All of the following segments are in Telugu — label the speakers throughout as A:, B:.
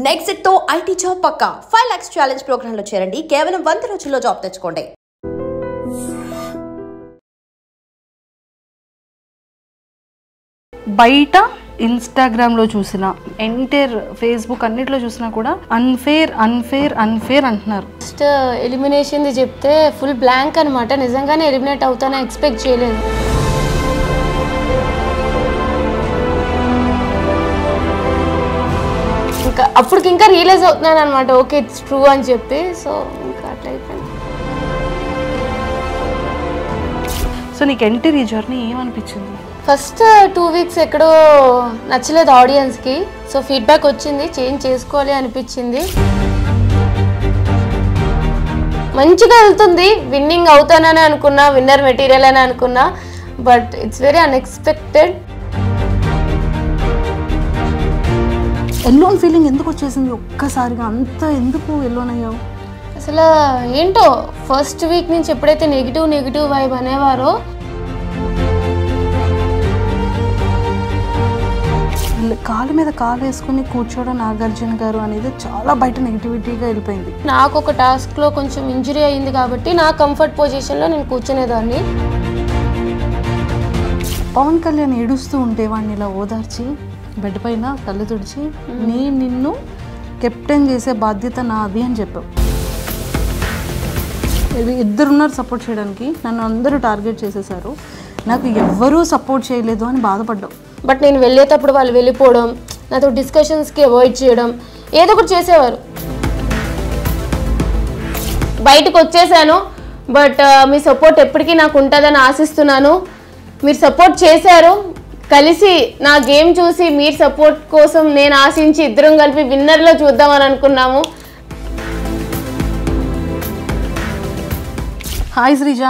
A: నెక్స్ట్ తో ఐటీ జాబ్ పక్కా 5 lakhs ఛాలెంజ్ ప్రోగ్రామ్ లో చేరండి. కేవలం 100 రోజుల్లో జాబ్ తెచ్చుకోండి.
B: బయట ఇన్స్టాగ్రామ్లో చూసిన ఎంటైర్ ఫేస్బుక్ అన్నిట్లో చూసినా కూడా అన్ఫేర్ అన్ఫేర్ అన్ఫేర్ అంటున్నారు.
C: ఫస్ట్ ఎలిమినేషన్ది చెప్తే ఫుల్ బ్లాంక్ అనమాట. నిజంగానే ఎలిమినేట్ అవుతానని ఎక్స్పెక్ట్ చేయలేదు. ఇంకా అప్పటికి ఇంకా రియలైజ్ అవుతున్నాను అనమాట, ఓకే ఇట్స్ ట్రూ అని చెప్పి. సో ఇంకా అట్లా అయిపోయింది.
B: సో నీకు ఎంటర్ ఈ జర్నీ ఏమనిపించింది?
C: ఫస్ట్ 2 weeks ఎక్కడో నచ్చలేదు ఆడియన్స్కి. సో ఫీడ్బ్యాక్ వచ్చింది, చేంజ్ చేసుకోవాలి అనిపించింది. మంచిగా వెళ్తుంది, విన్నింగ్ అవుతానని అనుకున్నా, విన్నర్ మెటీరియల్ అని అనుకున్నా. But it's very unexpected.
B: Alone feeling ఎందుకు వచ్చేసింది ఒక్కసారిగా? అంత ఎందుకు ఎల్లోన్ అయ్యావు?
C: అసలు ఏంటో ఫస్ట్ వీక్ నుంచి ఎప్పుడైతే నెగిటివ్ వైబ్ అనేవారో,
B: కాలు మీద కాలు వేసుకుని కూర్చోవడం నాగార్జున గారు అనేది చాలా బయట నెగిటివిటీగా వెళ్ళిపోయింది.
C: నాకు ఒక టాస్క్లో కొంచెం ఇంజరీ అయ్యింది కాబట్టి నా కంఫర్ట్ పొజిషన్లో నేను కూర్చునేదాన్ని.
B: పవన్ కళ్యాణ్ ఏడుస్తూ ఉంటే వాడిని ఇలా ఓదార్చి బెడ్ పైన కళ్ళు తుడిచి నిన్ను కెప్టెన్ చేసే బాధ్యత నాది అని చెప్పావు. ఇద్దరున్నారు సపోర్ట్ చేయడానికి, నన్ను అందరూ టార్గెట్ చేసేసారు, నాకు ఎవ్వరూ సపోర్ట్ చేయలేదు అని బాధపడ్డావు.
C: బట్ నేను వెళ్ళేటప్పుడు వాళ్ళు వెళ్ళిపోవడం, నాతో డిస్కషన్స్కి అవాయిడ్ చేయడం, ఏదో ఒకటి చేసేవారు. బయటకు వచ్చేసాను, బట్ మీ సపోర్ట్ ఎప్పటికీ నాకు ఉంటుందని ఆశిస్తున్నాను. మీరు సపోర్ట్ చేశారు, కలిసి నా గేమ్ చూసి మీరు సపోర్ట్ కోసం నేను ఆశించి ఇద్దరం కలిపి విన్నర్లో చూద్దామని అనుకున్నాము.
B: హాయ్ శ్రీజ.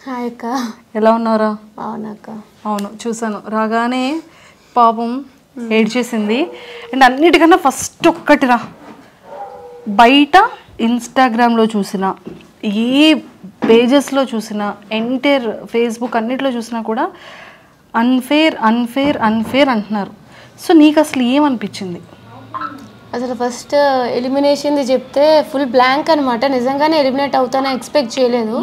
C: హాయ్ అక్క,
B: ఎలా ఉన్నారా?
C: అవునక్క.
B: అవును, చూసాను. రాగానే పాపం ఏడ్చేసింది. అండ్ అన్నిటికన్నా ఫస్ట్ ఒక్కటిరా, బయట ఇన్స్టాగ్రామ్లో చూసిన, ఏ పేజెస్లో చూసిన, ఎంటైర్ ఫేస్బుక్ అన్నిట్లో చూసినా కూడా అన్ఫేర్ అన్ఫేర్ అన్ఫేర్ అంటున్నారు. సో నీకు అసలు ఏమనిపించింది?
C: అసలు ఫస్ట్ ఎలిమినేషన్ది చెప్తే ఫుల్ బ్లాంక్ అనమాట. నిజంగానే ఎలిమినేట్ అవుతానని ఎక్స్పెక్ట్ చేయలేదు.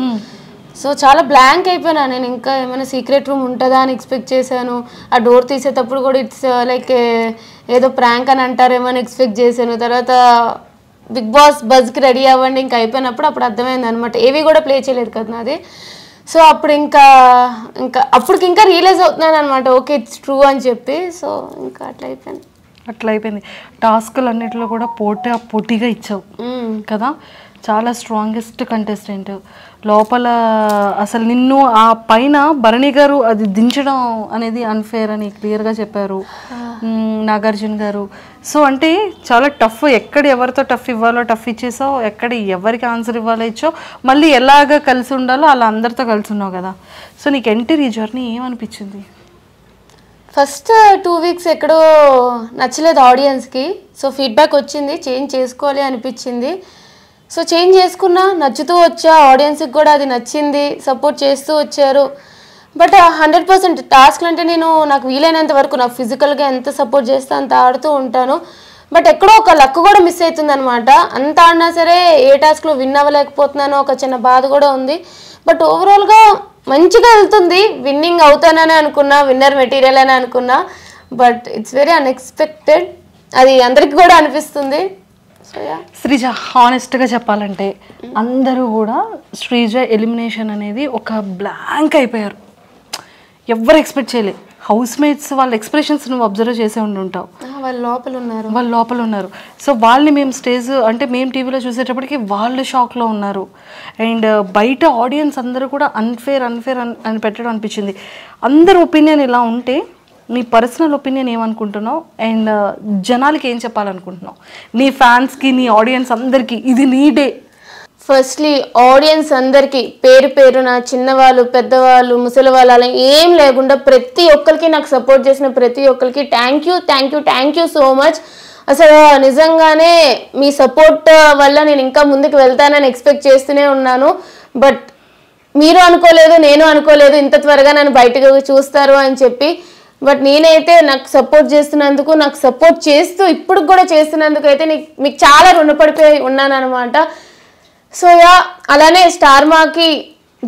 C: సో చాలా బ్లాంక్ అయిపోయినా నేను. ఇంకా ఏమైనా సీక్రెట్ రూమ్ ఉంటుందా అని ఎక్స్పెక్ట్ చేశాను. ఆ డోర్ తీసేటప్పుడు కూడా ఇట్స్ లైక్ ఏదో ప్రాంక్ అని అంటారేమో అని ఎక్స్పెక్ట్ చేశాను. తర్వాత బిగ్ బాస్ బజ్కి రెడీ అవ్వండి ఇంకా అయిపోయినప్పుడు అప్పుడు అర్థమైంది అనమాట. ఏవి కూడా ప్లే చేయలేదు కదా నాది. సో అప్పుడు ఇంకా అప్పటికి ఇంకా రియలైజ్ అవుతున్నాను అనమాట, ఓకే ఇట్స్ ట్రూ అని చెప్పి. సో ఇంకా అట్లా అయిపోయింది.
B: టాస్కులు అన్నిటిలో కూడా పోటీగా ఇచ్చావు కదా, చాలా స్ట్రాంగెస్ట్ కంటెస్టెంట్. లోపల అసలు నిన్ను ఆ పైన భరణి గారు అది దించడం అనేది అన్ఫేర్ అని క్లియర్గా చెప్పారు నాగార్జున గారు. సో అంటే చాలా టఫ్, ఎక్కడ ఎవరితో టఫ్ ఇవ్వాలో టఫ్ ఇచ్చేసావు, ఎక్కడ ఎవరికి ఆన్సర్ ఇవ్వాలో ఇచ్చావు, మళ్ళీ ఎలాగ కలిసి ఉండాలో అలా అందరితో కలిసి ఉన్నావు కదా. సో నీకు ఎంటర్ ఈ జర్నీ ఏమనిపించింది?
C: ఫస్ట్ 2 weeks ఎక్కడో నచ్చలేదు ఆడియన్స్కి. సో ఫీడ్బ్యాక్ వచ్చింది, చేంజ్ చేసుకోవాలి అనిపించింది. సో చేంజ్ చేసుకున్నా, నచ్చుతూ వచ్చా, ఆడియన్స్కి కూడా అది నచ్చింది, సపోర్ట్ చేస్తూ వచ్చారు. బట్ 100% టాస్క్లు అంటే నాకు వీలైనంత వరకు నాకు ఫిజికల్గా ఎంత సపోర్ట్ చేస్తే అంత ఆడుతూ ఉంటాను. బట్ ఎక్కడో ఒక లక్ కూడా మిస్ అవుతుంది అనమాట. అంత ఆడినా సరే ఏ టాస్క్లో విన్ అవ్వలేకపోతున్నానో ఒక చిన్న బాధ కూడా ఉంది. బట్ ఓవరాల్గా మంచిగా వెళ్తుంది, విన్నింగ్ అవుతానని అనుకున్నా, విన్నర్ మెటీరియల్ అని అనుకున్నా. బట్ ఇట్స్ వెరీ అన్ఎక్స్పెక్టెడ్, అది అందరికి కూడా అనిపిస్తుంది.
B: శ్రీజ, హానెస్ట్గా చెప్పాలంటే అందరూ కూడా శ్రీజ ఎలిమినేషన్ అనేది ఒక బ్లాంక్ అయిపోయారు. ఎవరు ఎక్స్పెక్ట్ చేయలేదు. హౌస్ మేట్స్ వాళ్ళ ఎక్స్ప్రెషన్స్ నువ్వు అబ్జర్వ్ చేసే ఉంటావు.
C: వాళ్ళు లోపల ఉన్నారు.
B: సో వాళ్ళని మేము మేము టీవీలో చూసేటప్పటికి వాళ్ళు షాక్లో ఉన్నారు. అండ్ బయట ఆడియన్స్ అందరూ కూడా అన్ఫేర్ అని పెట్టడం అనిపించింది. అందరి ఒపీనియన్ ఇలా ఉంటే నీ పర్సనల్ ఒపీనియన్ ఏమనుకుంటున్నావు అండ్ జనాలకి ఏం చెప్పాలనుకుంటున్నావు? నీ ఫ్యాన్స్కి, నీ ఆడియన్స్ అందరికీ ఇది నీ డే.
C: ఫస్ట్లీ ఆడియన్స్ అందరికీ పేరున, చిన్నవాళ్ళు, పెద్దవాళ్ళు, ముసలి వాళ్ళు అలా ఏం లేకుండా ప్రతి ఒక్కరికి, నాకు సపోర్ట్ చేసిన ప్రతి ఒక్కరికి థ్యాంక్ యూ సో మచ్. అసలు నిజంగానే మీ సపోర్ట్ వల్ల నేను ఇంకా ముందుకు వెళ్తానని ఎక్స్పెక్ట్ చేస్తూనే ఉన్నాను. బట్ మీరు అనుకోలేదు, నేను అనుకోలేదు ఇంత త్వరగా నన్ను బయటకు చూస్తారు అని చెప్పి. బట్ నేనైతే నాకు సపోర్ట్ చేస్తున్నందుకు, నాకు సపోర్ట్ చేస్తూ ఇప్పుడు కూడా చేస్తున్నందుకు అయితే మీకు చాలా రుణపడిపోయి ఉన్నాను అనమాట. సో యా, అలానే స్టార్ మాకి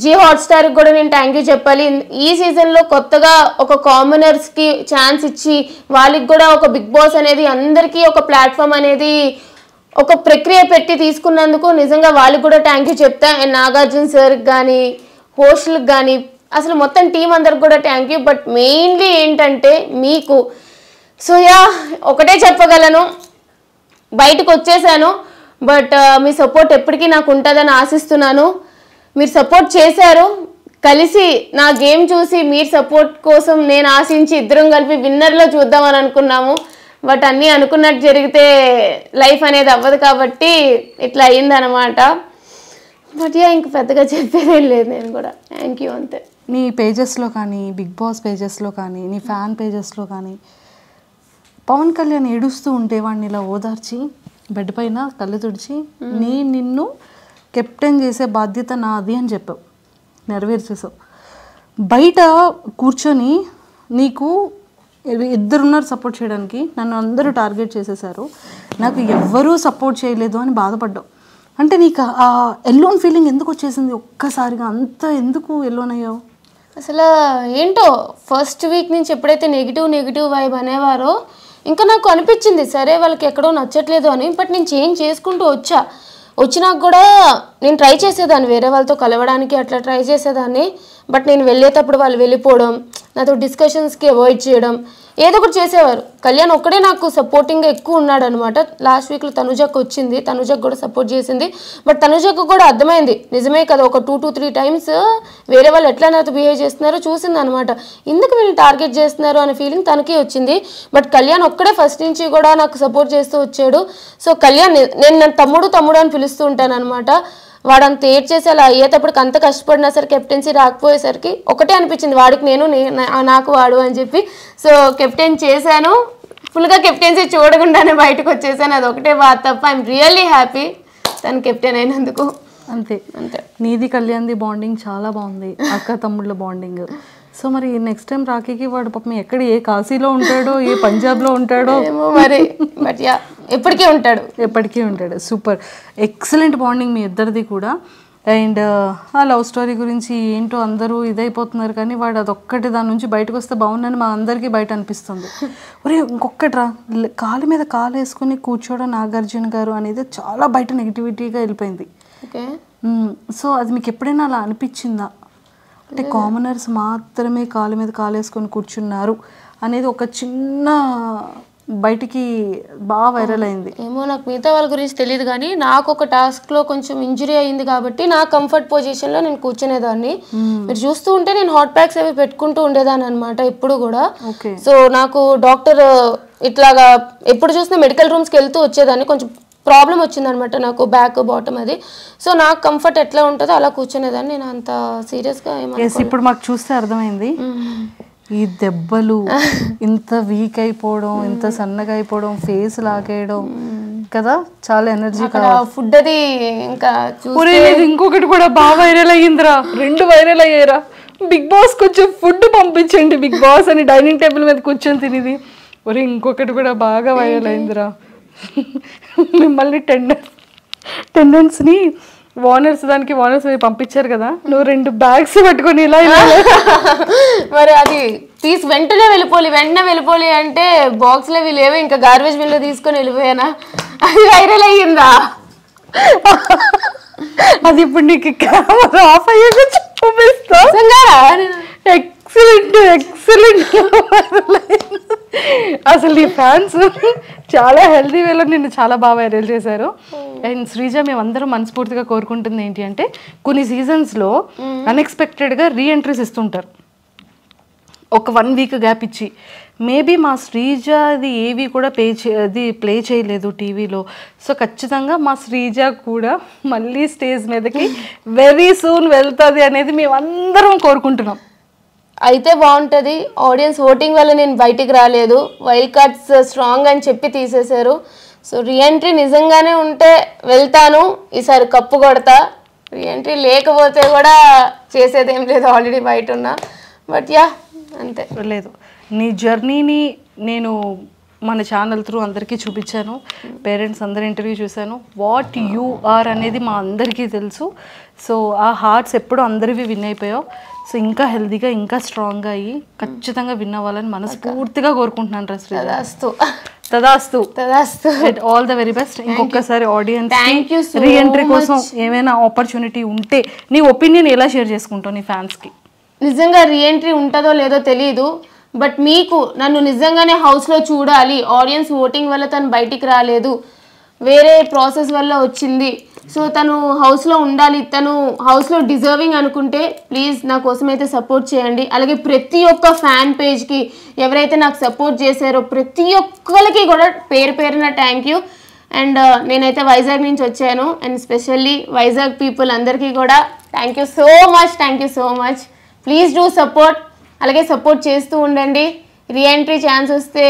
C: జీ హాట్స్టార్కి కూడా నేను థ్యాంక్ యూ చెప్పాలి. ఈ సీజన్లో కొత్తగా ఒక కామనర్స్కి ఛాన్స్ ఇచ్చి వాళ్ళకి కూడా ఒక బిగ్ బాస్ అనేది అందరికీ ఒక ప్లాట్ఫామ్ అనేది ఒక ప్రక్రియ పెట్టి తీసుకున్నందుకు నిజంగా వాళ్ళకి కూడా థ్యాంక్ యూ చెప్తా. అండ్ నాగార్జున సార్కి కానీ, హోస్ట్లకు కానీ, అసలు మొత్తం టీం అందరికి కూడా థ్యాంక్ యూ. బట్ మెయిన్లీ ఏంటంటే మీకు, సో యా ఒకటే చెప్పగలను, బయటకు వచ్చేసాను. బట్ మీ సపోర్ట్ ఎప్పటికీ నాకు ఉంటుందని ఆశిస్తున్నాను. మీరు సపోర్ట్ చేశారు, కలిసి నా గేమ్ చూసి మీరు సపోర్ట్ కోసం నేను ఆశించి ఇద్దరం కలిపి విన్నర్లో చూద్దామని అనుకున్నాము. బట్ అన్నీ అనుకున్నట్టు జరిగితే లైఫ్ అనేది అవ్వదు కాబట్టి ఇట్లా అయ్యిందనమాట. బట్ యా ఇంక పెద్దగా చెప్పేదేం లేదు, నేను కూడా థ్యాంక్ యూ అంతే.
B: నీ పేజెస్లో కానీ, బిగ్ బాస్ పేజెస్లో కానీ, నీ ఫ్యాన్ పేజెస్లో కానీ పవన్ కళ్యాణ్ ఏడుస్తూ ఉంటే వాడిని ఇలా ఓదార్చి బెడ్ పైన కళ్ళు తుడిచి నిన్ను కెప్టెన్ చేసే బాధ్యత నాది అని చెప్పావు, నెరవేర్చేసావు. బయట కూర్చొని నీకు ఇద్దరున్నారు సపోర్ట్ చేయడానికి, నన్ను అందరూ టార్గెట్ చేసేసారు, నాకు ఎవ్వరూ సపోర్ట్ చేయలేదు అని బాధపడ్డావు. అంటే నీకు ఆ ఎల్లోన్ ఫీలింగ్ ఎందుకు వచ్చేసింది ఒక్కసారిగా? అంత ఎందుకు ఎల్లోన్ అయ్యావు?
C: అసలు ఏంటో ఫస్ట్ వీక్ నుంచి ఎప్పుడైతే నెగిటివ్ వైబ్ అనేవారో ఇంకా నాకు అనిపించింది సరే వాళ్ళకి ఎక్కడో నచ్చట్లేదు అని. బట్ నేను చేంజ్ చేసుకుంటూ వచ్చినాక కూడా నేను ట్రై చేసేదాన్ని వేరే వాళ్ళతో కలవడానికి, అట్లా ట్రై చేసేదాన్ని. బట్ నేను వెళ్ళేటప్పుడు వాళ్ళు వెళ్ళిపోవడం, నాతో డిస్కషన్స్కి అవాయిడ్ చేయడం, ఏదో ఒకటి చేసేవారు. కళ్యాణ్ ఒక్కడే నాకు సపోర్టింగ్గా ఎక్కువ ఉన్నాడు అనమాట. లాస్ట్ వీక్లో తనుజకు వచ్చింది, తనుజకు కూడా సపోర్ట్ చేసింది. బట్ తనుజకు కూడా అర్థమైంది నిజమే కదా, ఒక 2 to 3 times వేరే వాళ్ళు ఎట్లా నాతో బిహేవ్ చేస్తున్నారో చూసింది అనమాట. ఎందుకు వీళ్ళు టార్గెట్ చేస్తున్నారు అనే ఫీలింగ్ తనకి వచ్చింది. బట్ కళ్యాణ్ ఒక్కడే ఫస్ట్ నుంచి కూడా నాకు సపోర్ట్ చేస్తూ వచ్చాడు. సో కళ్యాణ్ నేను నన్ను తమ్ముడు అని పిలుస్తూ ఉంటాను అనమాట. వాడు అంత ఏడ్ చేసి అలా అయ్యేటప్పటికి అంత కష్టపడినా సరే కెప్టెన్సీ రాకపోయేసరికి ఒకటే అనిపించింది, వాడికి నేను నాకు వాడు అని చెప్పి. సో కెప్టెన్ చేశాను, ఫుల్గా కెప్టెన్సీ చూడకుండానే బయటకు వచ్చేసాను. అది ఒకటే బాధ తప్ప ఐఎమ్ రియల్లీ హ్యాపీ తను కెప్టెన్ అయినందుకు.
B: అంతే. నీది కళ్యాణ్ది బాండింగ్ చాలా బాగుంది, అక్క తమ్ముళ్ళ బాండింగ్. సో మరి నెక్స్ట్ టైం రాఖీకి వాడు పాపం ఎక్కడ, ఏ కాశీలో ఉంటాడో, ఏ పంజాబ్లో ఉంటాడో
C: ఏమో మరి. బట్ యా ఎప్పటికీ ఉంటాడు.
B: సూపర్, ఎక్సలెంట్ బాండింగ్ మీ ఇద్దరిది కూడా. అండ్ ఆ లవ్ స్టోరీ గురించి ఏంటో అందరూ ఇదైపోతున్నారు, కానీ వాడు అదొక్కటి దాని నుంచి బయటకు వస్తే బాగుందని మా అందరికీ బయట అనిపిస్తుంది. ఒరే ఇంకొకటిరా, కాలు మీద కాలు వేసుకుని కూర్చోవడం నాగార్జున గారు అనేది చాలా బయట నెగిటివిటీగా వెళ్ళిపోయింది. సో అది మీకు ఎప్పుడైనా అలా అనిపించిందా? అంటే కామనర్స్ మాత్రమే కాలు మీద కాలు వేసుకొని కూర్చున్నారు అనేది ఒక చిన్న బయటికి బాగా వైరల్ అయింది.
C: ఏమో నాకు మిగతా వాళ్ళ గురించి తెలియదు, కానీ నాకు ఒక టాస్క్లో కొంచెం ఇంజురీ అయింది కాబట్టి నా కంఫర్ట్ పొజిషన్లో నేను కూర్చునేదాన్ని. మీరు చూస్తూ ఉంటే నేను హాట్ ప్యాక్స్ అవి పెట్టుకుంటూ ఉండేదాన్ని అనమాట ఎప్పుడు కూడా. సో నాకు డాక్టర్ ఇట్లాగా ఎప్పుడు చూసినా మెడికల్ రూమ్స్కి వెళ్తూ వచ్చేదాన్ని. కొంచెం ప్రాబ్లం వచ్చిందనమాట నాకు, బ్యాక్ బాటమ్ అది. సో నాకు కంఫర్ట్ ఎట్లా ఉంటుందో అలా కూర్చునేదాన్ని. నేను అంత సీరియస్గా
B: ఇప్పుడు మాకు చూస్తే అర్థమైంది, ఈ దెబ్బలు, ఇంత వీక్ అయిపోవడం, ఇంత సన్నగా అయిపోవడం, ఫేస్ లాగేయడం కదా, చాలా ఎనర్జీ.
C: ఫుడ్ అది ఇంకా
B: ఇంకొకటి కూడా బాగా వైరల్ అయ్యిందిరా, 2 వైరల్ అయ్యారా. బిగ్ బాస్ కొంచెం ఫుడ్ పంపించండి బిగ్ బాస్ అని డైనింగ్ టేబుల్ మీద కూర్చొని తినేది. ఒరే ఇంకొకటి కూడా బాగా వైరల్ అయిందిరా, మిమ్మల్ని టెండెన్స్ని వానర్స్ పంపించారు కదా, నువ్వు 2 bags పట్టుకొని ఇలా
C: మరి అది తీసి వెంటనే వెళ్ళిపోలి అంటే బాక్స్లో లేవు, ఇంకా గార్బేజ్ బిన్లో తీసుకొని వెళ్ళిపోయానా, అది వైరల్ అయ్యిందా?
B: అది ఇప్పుడు నీకు కెమెరా ఆఫ్ అయ్యాక చూపిస్తా. ఎక్సలెంట్ అసలు ఈ ఫ్యాన్స్ చాలా హెల్దీ వేలో నిన్ను చాలా బాగా వైరల్ చేశారు. అండ్ శ్రీజ, మేమందరం మనస్ఫూర్తిగా కోరుకుంటుంది ఏంటి అంటే, కొన్ని సీజన్స్లో అన్ఎక్స్పెక్టెడ్గా రీఎంట్రీస్ ఇస్తుంటారు, ఒక 1 week గ్యాప్ ఇచ్చి. మేబీ మా శ్రీజ అది ఏవి కూడా ప్లే చేయలేదు టీవీలో. సో ఖచ్చితంగా మా శ్రీజ కూడా మళ్ళీ స్టేజ్ మీదకి వెరీ సూన్ వెళ్తుంది అనేది మేమందరం కోరుకుంటున్నాం.
C: అయితే బాగుంటుంది. ఆడియన్స్ ఓటింగ్ వల్ల నేను బయటికి రాలేదు, వైల్డ్ కార్డ్స్ స్ట్రాంగ్ అని చెప్పి తీసేశారు. సో రీఎంట్రీ నిజంగానే ఉంటే వెళ్తాను, ఈసారి కప్పు కొడతా. రీఎంట్రీ లేకపోతే కూడా చేసేదేం లేదు, ఆల్రెడీ బయట ఉన్నా. బట్ యా అంతే.
B: లేదు, నీ జర్నీని నేను మన ఛానల్ త్రూ అందరికీ చూపించాను, పేరెంట్స్ అందరి ఇంటర్వ్యూ చూశాను. వాట్ యు ఆర్ అనేది మా అందరికీ తెలుసు. సో ఆ హార్ట్స్ ఎప్పుడు అందరివి విన్ అయిపోయావు. సో ఇంకా హెల్తీగా ఇంకా స్ట్రాంగ్గా అయ్యి ఖచ్చితంగా విన్ అవ్వాలని మనస్ఫూర్తిగా కోరుకుంటున్నాను. తదాస్తు ఆల్ ద వెరీ బెస్ట్. ఇంకొకసారి ఆడియన్స్ రీఎంట్రీ కోసం ఏమైనా ఆపర్చునిటీ ఉంటే నీ ఒపీనియన్ ఎలా షేర్ చేసుకుంటావు నీ ఫ్యాన్స్కి?
C: నిజంగా రీఎంట్రీ ఉంటుందో లేదో తెలియదు, బట్ మీకు నన్ను నిజంగానే హౌస్లో చూడాలి, ఆడియన్స్ ఓటింగ్ వల్ల తను బయటికి రాలేదు, వేరే ప్రాసెస్ వల్ల వచ్చింది, సో తను హౌస్లో ఉండాలి, తను హౌస్లో డిజర్వింగ్ అనుకుంటే ప్లీజ్ నా కోసం అయితే సపోర్ట్ చేయండి. అలాగే ప్రతి ఒక్క ఫ్యాన్ పేజ్కి ఎవరైతే నాకు సపోర్ట్ చేశారో ప్రతి ఒక్కరికి కూడా పేరు పేరున థ్యాంక్ యూ. అండ్ నేనైతే వైజాగ్ నుంచి వచ్చాను, అండ్ స్పెషల్లీ వైజాగ్ పీపుల్ అందరికీ కూడా thank you so much. Please do support. అలాగే సపోర్ట్ చేస్తూ ఉండండి. రీఎంట్రీ ఛాన్స్ వస్తే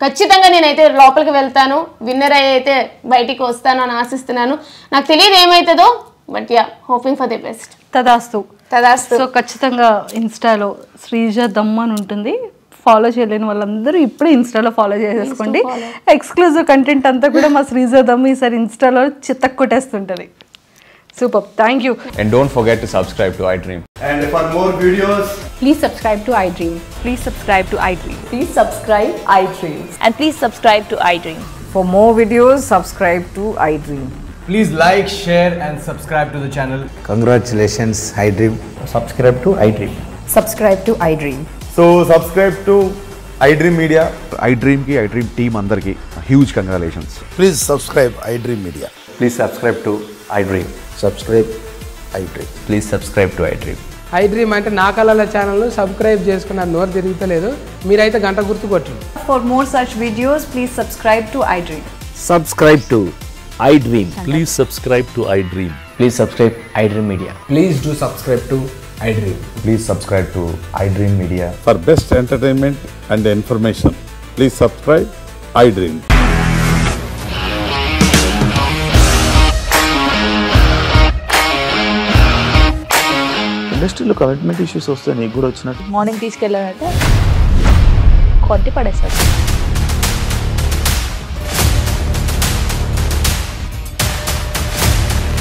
C: ఖచ్చితంగా నేనైతే లోపలికి వెళ్తాను, విన్నర్ అయితే బయటికి వస్తాను అని ఆశిస్తున్నాను. నాకు తెలియదు ఏమవుతుందో, but yeah hoping for the best.
B: తదాస్తు. సో ఖచ్చితంగా ఇన్స్టాలో శ్రీజ దమ్ అని ఉంటుంది, ఫాలో చేయలేని వాళ్ళందరూ ఇప్పుడే ఇన్స్టాలో ఫాలో చేసేసుకోండి. ఎక్స్క్లూజివ్ కంటెంట్ అంతా కూడా మా శ్రీజ దమ్ ఈసారి ఇన్స్టాలో చిత్తకు కొట్టేస్తుంటుంది. Super. Thank you.
D: And don't forget to subscribe to iDream.
E: And for more videos,
F: please subscribe to iDream.
G: Please subscribe to iDream.
F: Please subscribe iDream.
G: And please subscribe to iDream.
F: For more videos, subscribe to iDream.
E: please like, share and subscribe to the channel.
H: Congratulations, iDream.
E: Subscribe to iDream.
F: Subscribe to iDream.
E: So subscribe to iDream Media.
I: iDream ki iDream team andarki huge congratulations.
H: Please subscribe iDream Media.
D: Please subscribe to iDream.
H: Subscribe iDream.
D: Please subscribe to iDream.
J: iDream అంటే నా కళల ఛానల్ సబ్స్క్రైబ్ చేసుకున్న నోరు తిరుగుతలేదు, మీరైతే గంట గుర్తు కొట్టండి.
F: For more such videos, please subscribe to iDream.
H: Subscribe to iDream.
I: Please subscribe to iDream.
D: Please subscribe iDream Media.
E: Please do subscribe to iDream.
D: Please subscribe to iDream Media.
I: For best entertainment and information, please subscribe iDream. ఇండస్ట్రీలో కమిట్మెంట్ ఇష్యూస్ వస్తే నీకు కూడా వచ్చినట్టు
G: మార్నింగ్ తీసుకెళ్ళాలంటే కొట్టి పడేస్తారు.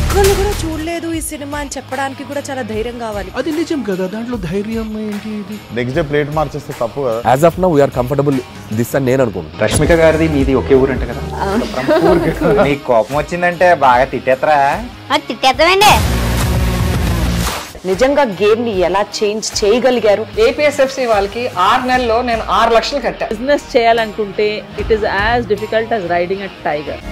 K: ఒక్కళ్ళు కూడా చూడలేదు ఈ సినిమా అని చెప్పడానికి కూడా చాలా ధైర్యం కావాలి.
I: అది నిజం కదా, దాంట్లో ధైర్యం ఏంటి? ఇది
D: నెక్స్ట్ డే ప్లేట్ మార్చేస్తే తప్పు కదా.
L: As of now we are comfortable this అని నేను అనుకుంటున్నాను.
M: రష్మిక గారిది మీది ఒకే ఊరు అంట కదా. నీకు కోపం వచ్చిందంటే బాగా తిట్టేత్తరా?
G: తిట్టేద్దామండి.
K: నిజంగా గేమ్ ని ఎలా చేంజ్ చేయగలిగారు?
J: ఏపీఎస్ఎఫ్సి వాళ్ళకి 6 నెలల్లో నేను 6 లక్షలు కట్టా.
G: బిజినెస్ చేయాలనుకుంటే it is as difficult as riding a tiger.